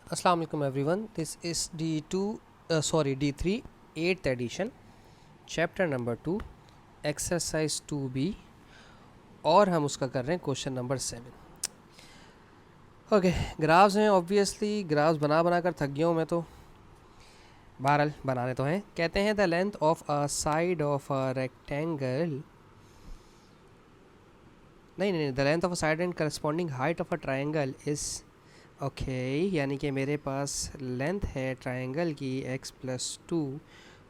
Assalamu alaikum everyone. This is D3 8th edition, chapter number 2, exercise 2B, और हम उसका कर रहे हैं क्वेश्चन नंबर 7. ओके, ग्राफ्स हैं. ऑब्वियसली ग्राफ्स बना बना कर थक गया हूँ मैं, तो बहरहाल बनाने तो हैं. कहते हैं the length of a side of a rectangle, नहीं, the length of a side and corresponding height of a triangle is okay. यानी कि मेरे पास लेंथ है ट्रायंगल की x+2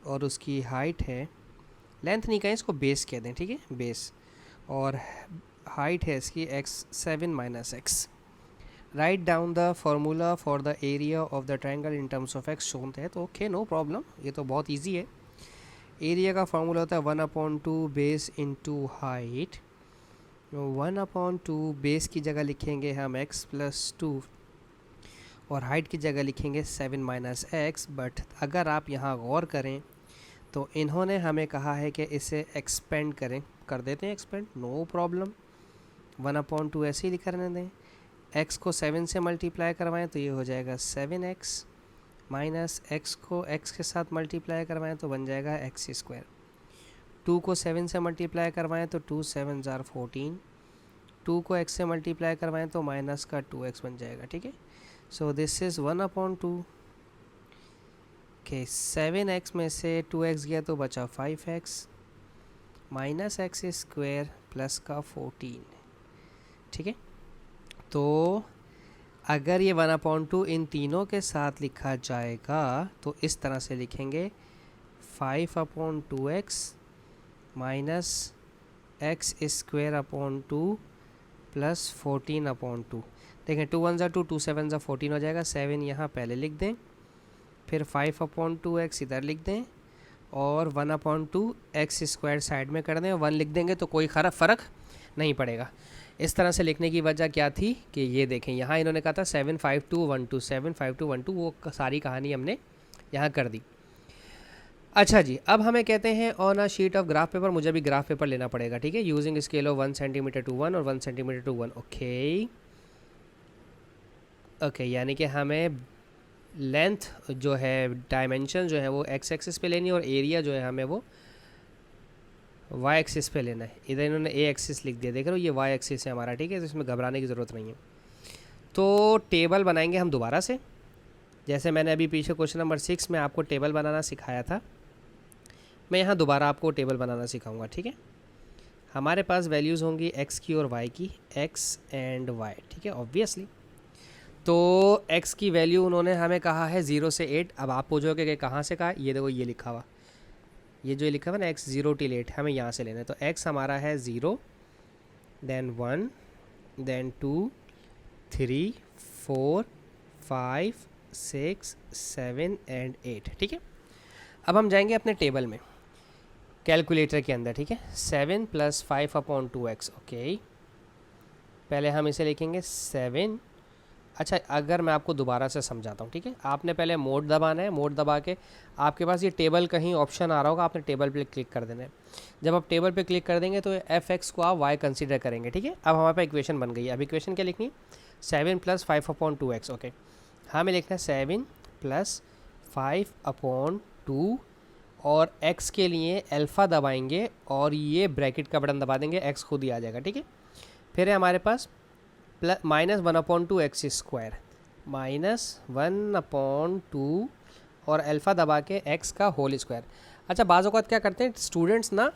और उसकी हाइट है, लेंथ नहीं कहें इसको, बेस कह दें, ठीक है, बेस, और हाइट है इसकी x7 - x. Write down the formula for the area of the triangle in terms of x shown है. तो ओके, नो प्रॉब्लम, ये तो बहुत ईजी है. एरिया का फार्मूला होता है 1/2 बेस इंटू हाइट. 1/2 बेस की जगह लिखेंगे हम x+2 और हाइट की जगह लिखेंगे 7 - x. बट अगर आप यहाँ गौर करें तो इन्होंने हमें कहा है कि इसे एक्सपेंड करें, कर देते हैं एक्सपेंड, नो प्रॉब्लम. 1/2 ऐसे ही लिख करने दें. x को 7 से मल्टीप्लाई करवाएं तो ये हो जाएगा 7x, माइनस x को x के साथ मल्टीप्लाई करवाएं तो बन जाएगा x². 2 को 7 से मल्टीप्लाई करवाएं तो 2 7 = 14. 2 को x से मल्टीप्लाई करवाएं तो माइनस का 2x बन जाएगा, ठीक है. So this is 1/2. Okay, 7x में से 2x गया तो बचा 5x माइनस x² प्लस का 14, ठीक है. तो अगर ये 1/2 इन तीनों के साथ लिखा जाएगा तो इस तरह से लिखेंगे 5/2x माइनस x² प्लस 14/2. देखें, 2 1 = 2, 2 7 = 14 हो जाएगा. 7 यहाँ पहले लिख दें, फिर 5/2x इधर लिख दें, और 1/2 x² साइड में कर दें. 1 लिख देंगे तो कोई फ़र्क नहीं पड़ेगा. इस तरह से लिखने की वजह क्या थी कि ये देखें, यहाँ इन्होंने कहा था 7 5 2 1 2, 7 5 2 1 2, वो सारी कहानी हमने यहाँ कर दी. अच्छा जी, अब हमें कहते हैं on a sheet of graph paper. मुझे भी ग्राफ पेपर लेना पड़ेगा, ठीक है. Using scale of 1 centimetre to 1 और 1 सेंटीमीटर टू 1. ओके, यानी कि हमें लेंथ जो है, डायमेंशन जो है वो x एक्सिस पे लेनी है, और एरिया जो है हमें वो y एक्सिस पे लेना है. इधर इन्होंने a एक्सिस लिख दिया, देख रहे हो, ये y एक्सिस है हमारा, ठीक है. तो इसमें घबराने की ज़रूरत नहीं है. तो टेबल बनाएंगे हम दोबारा से, जैसे मैंने अभी पीछे क्वेश्चन नंबर 6 में आपको टेबल बनाना सिखाया था, मैं यहाँ दोबारा आपको टेबल बनाना सिखाऊंगा, ठीक है. हमारे पास वैल्यूज़ होंगी x की और y की, x एंड y, ठीक है, ऑब्वियसली. तो x की वैल्यू उन्होंने हमें कहा है 0 से 8. अब आप पूछोगे कि कहाँ से कहा, ये देखो, ये लिखा हुआ, ये जो लिखा हुआ ना x 0 till 8, हमें यहाँ से लेना है. तो x हमारा है 0, देन 1, देन 2, 3, 4, 5, 6, 7 एंड 8, ठीक है. अब हम जाएंगे अपने टेबल में, कैलकुलेटर के अंदर, ठीक है. 7 + 5/2x. ओके, पहले हम इसे लिखेंगे 7. अच्छा, अगर मैं आपको दोबारा से समझाता हूँ, ठीक है. आपने पहले मोड दबाना है, मोड दबा के आपके पास ये टेबल कहीं ऑप्शन आ रहा होगा, आपने टेबल पे क्लिक कर देना है. जब आप टेबल पे क्लिक कर देंगे तो f(x) को आप y कंसीडर करेंगे, ठीक है. अब हमारे पास इक्वेशन बन गई है. अब इक्वेशन क्या लिखनी है, 7 + 5/2x. ओके, हमें लिखना है 7 + 5/2, और x के लिए अल्फ़ा दबाएंगे और ये ब्रैकेट का बटन दबा देंगे, x खुद ही आ जाएगा, ठीक है. फिर है हमारे पास -1/2 x² -1/2 और अल्फ़ा दबा के x का होल स्क्वायर. अच्छा, बाज़ औक़ात क्या करते हैं स्टूडेंट्स ना,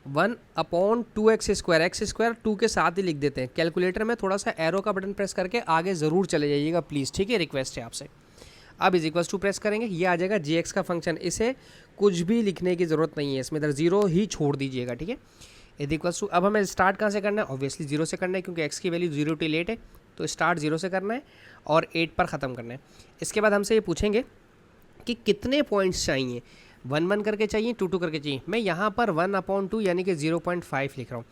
1/2 x², 2 के साथ ही लिख देते हैं. कैलकुलेटर में थोड़ा सा एरो का बटन प्रेस करके आगे ज़रूर चले जाइएगा प्लीज़, ठीक है, रिक्वेस्ट है आपसे. अब = प्रेस करेंगे, ये आ जाएगा gx का फंक्शन. इसे कुछ भी लिखने की ज़रूरत नहीं है, इसमें इधर 0 ही छोड़ दीजिएगा, ठीक है. = अब हमें स्टार्ट कहाँ से करना है, ऑब्वियसली 0 से करना है, क्योंकि x की वैल्यू 0 till 8 है. तो स्टार्ट 0 से करना है और 8 पर ख़त्म करना है. इसके बाद हमसे ये पूछेंगे कि कितने पॉइंट्स चाहिए, 1 1 करके चाहिए, 2 2 करके चाहिए. मैं यहाँ पर 1/2 यानी कि 0.5 लिख रहा हूँ.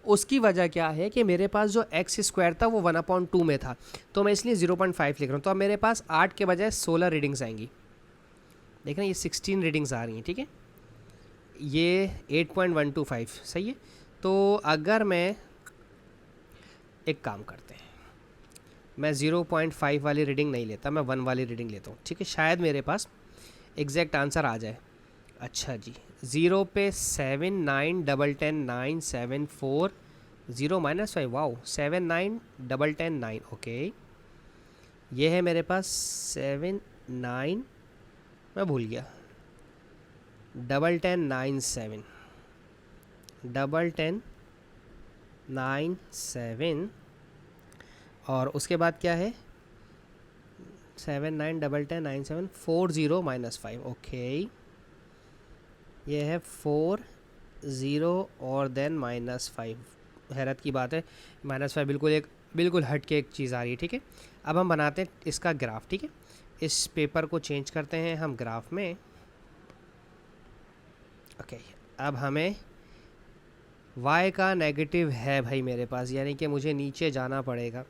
उसकी वजह क्या है कि मेरे पास जो x² था वो 1/2 में था, तो मैं इसलिए 0.5 लिख रहा हूँ. तो अब मेरे पास 8 के बजाय 16 रीडिंग्स आएंगी. देख रहे हैं, ये 16 रीडिंग्स आ रही हैं, ठीक है. ये 8.125 सही है. तो अगर मैं एक काम करते हैं, मैं 0.5 वाली रीडिंग नहीं लेता, मैं 1 वाली रीडिंग लेता हूँ, ठीक है, शायद मेरे पास एग्जैक्ट आंसर आ जाए। अच्छा जी, 0 पे 7 9 10 10 9 7 4 0 -5, वाओ, 7 9 10 10 9, ओके, ये है मेरे पास 7 9, मैं भूल गया, 10 10 9 7 10 10 9 7, और उसके बाद क्या है, 7 9 10 10 9 7 4 0 -5, ओके, ये है 4 0 और देन -5। हैरत की बात है, -5 बिल्कुल हट के एक चीज़ आ रही है, ठीक है। अब हम बनाते हैं इसका ग्राफ, ठीक है, इस पेपर को चेंज करते हैं हम ग्राफ में, ओके। अब हमें y का नेगेटिव है भाई मेरे पास, यानी कि मुझे नीचे जाना पड़ेगा,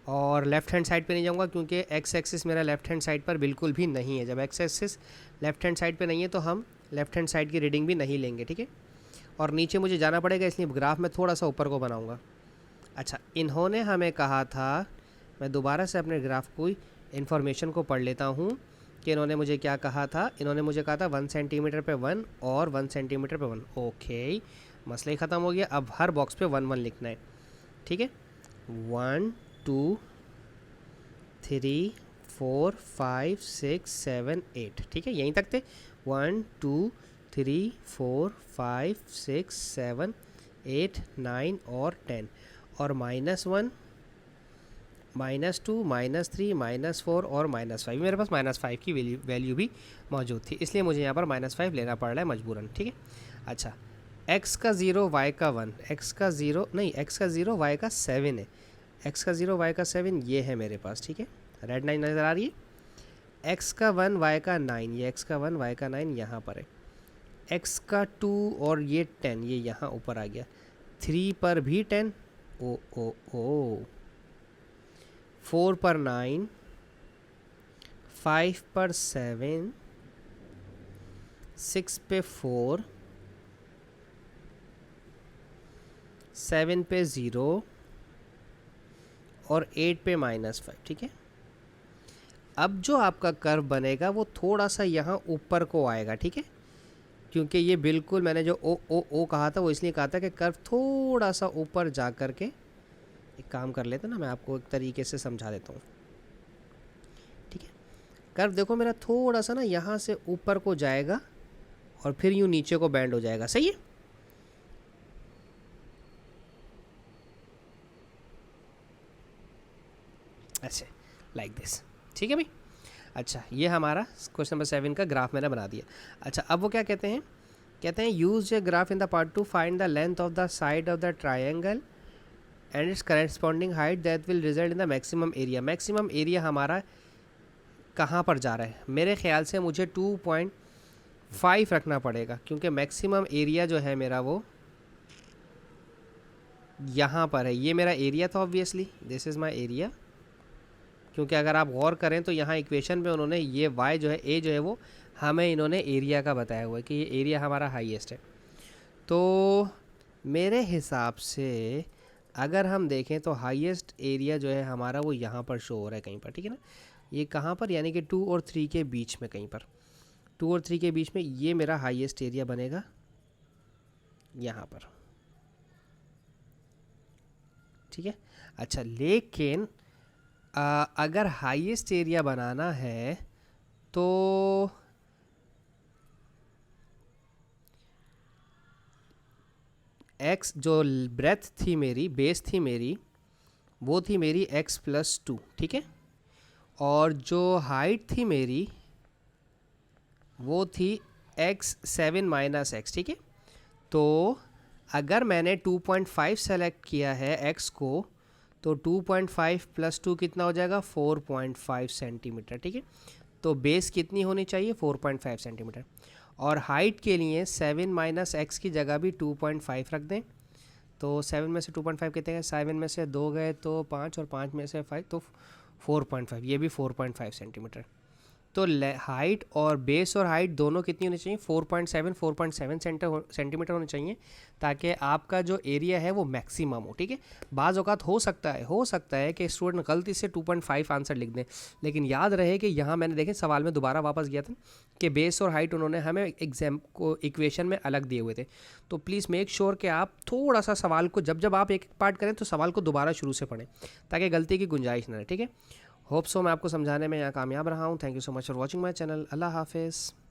और लेफ़्ट हैंड साइड पे नहीं जाऊंगा क्योंकि x एक्सिस मेरा लेफ़्ट हैंड साइड पर बिल्कुल भी नहीं है। जब x axis left hand side पे नहीं है तो हम लेफ़्ट हैंड साइड की रीडिंग भी नहीं लेंगे, ठीक है। और नीचे मुझे जाना पड़ेगा, इसलिए ग्राफ में थोड़ा सा ऊपर को बनाऊंगा। अच्छा, इन्होंने हमें कहा था, मैं दोबारा से अपने ग्राफ को इन्फॉर्मेशन को पढ़ लेता हूँ कि इन्होंने मुझे क्या कहा था। इन्होंने मुझे कहा था 1 सेंटीमीटर पे 1 और 1 सेंटीमीटर पे 1, ओके, मसला ही ख़त्म हो गया। अब हर बॉक्स पे 1 1 लिखना है, ठीक है। 1 2 3 4 5 6 7 8, ठीक है, यहीं तक थे। 1 2 3 4 5 6 7 8 9 और 10, और -1 -2 -3 -4 और -5, मेरे पास -5 की वैल्यू भी मौजूद थी, इसलिए मुझे यहाँ पर -5 लेना पड़ रहा है मजबूरन, ठीक है। अच्छा, x का 0 y का 1, x का 0 नहीं, x का 0 y का 7 है, x का 0 y का 7 ये है मेरे पास, ठीक है, रेड लाइन नज़र आ रही है। x का 1 y का 9, ये x का 1 y का 9 यहाँ पर है। x का 2 और ये 10, ये यहाँ ऊपर आ गया। 3 पर भी 10, ओ ओ ओ, 4 पर 9, 5 पर 7, 6 पे 4, 7 पे 0 और 8 पे -5, ठीक है। अब जो आपका कर्व बनेगा वो थोड़ा सा यहाँ ऊपर को आएगा, ठीक है, क्योंकि ये बिल्कुल मैंने जो ओ ओ ओ कहा था वो इसलिए कहा था कि कर्व थोड़ा सा ऊपर जा कर के, एक काम कर लेते ना, मैं आपको एक तरीके से समझा देता हूँ, ठीक है। कर्व देखो मेरा थोड़ा सा ना यहाँ से ऊपर को जाएगा और फिर यूँ नीचे को बैंड हो जाएगा, सही है। अच्छा, लाइक दिस, ठीक है भाई। अच्छा, ये हमारा क्वेश्चन नंबर 7 का ग्राफ मैंने बना दिया। अच्छा, अब वो क्या कहते हैं, कहते हैं use a graph in the part two find the length of the side of the triangle and it's corresponding height that will result in the maximum area. Maximum area हमारा कहाँ पर जा रहा है, मेरे ख्याल से मुझे 2.5 रखना पड़ेगा, क्योंकि मैक्सिमम एरिया जो है मेरा वो यहाँ पर है। ये मेरा एरिया था, obviously this is my area, क्योंकि अगर आप गौर करें तो यहाँ इक्वेशन में उन्होंने ये y जो है, a जो है, वो हमें इन्होंने एरिया का बताया हुआ है कि ये एरिया हमारा हाईएस्ट है। तो मेरे हिसाब से अगर हम देखें तो हाईएस्ट एरिया जो है हमारा वो यहाँ पर शो हो रहा है कहीं पर, ठीक है ना। ये कहाँ पर, यानी कि 2 और 3 के बीच में, कहीं पर 2 और 3 के बीच में ये मेरा हाईएस्ट एरिया बनेगा यहाँ पर, ठीक है। अच्छा, लेकिन अगर हाईएस्ट एरिया बनाना है तो x जो ब्रेथ थी मेरी, बेस थी मेरी, वो थी मेरी x + 2, ठीक है, और जो हाइट थी मेरी वो थी x 7 - x, ठीक है। तो अगर मैंने 2.5 सेलेक्ट किया है x को, तो 2.5 + 2 कितना हो जाएगा, 4.5 सेंटीमीटर, ठीक है। तो बेस कितनी होनी चाहिए, 4.5 सेंटीमीटर, और हाइट के लिए 7 - x की जगह भी 2.5 रख दें। तो 7 में से 2.5 कितने गए, 7 में से 2 गए तो 5, और 5 में से 5 तो 4.5, ये भी 4.5 सेंटीमीटर। तो हाइट और बेस और हाइट दोनों कितनी होनी चाहिए, 4.7 सेंटीमीटर होनी चाहिए, ताकि आपका जो एरिया है वो मैक्सिमम हो। ठीक है, बाज़ औक़ात हो सकता है कि स्टूडेंट गलती से 2.5 आंसर लिख दें, लेकिन याद रहे कि यहाँ मैंने देखें सवाल में दोबारा वापस गया था कि बेस और हाइट उन्होंने हमें एग्जाम को इक्वेशन में अलग दिए हुए थे। तो प्लीज़ मेक श्योर कि आप थोड़ा सा सवाल को जब आप एक पार्ट करें तो सवाल को दोबारा शुरू से पढ़ें, ताकि गलती की गुंजाइश ना रहे। ठीक है, होप सो मैं आपको समझाने में यहाँ कामयाब रहा हूँ। Thank you so much for watching my channel. अल्लाह हाफिज़।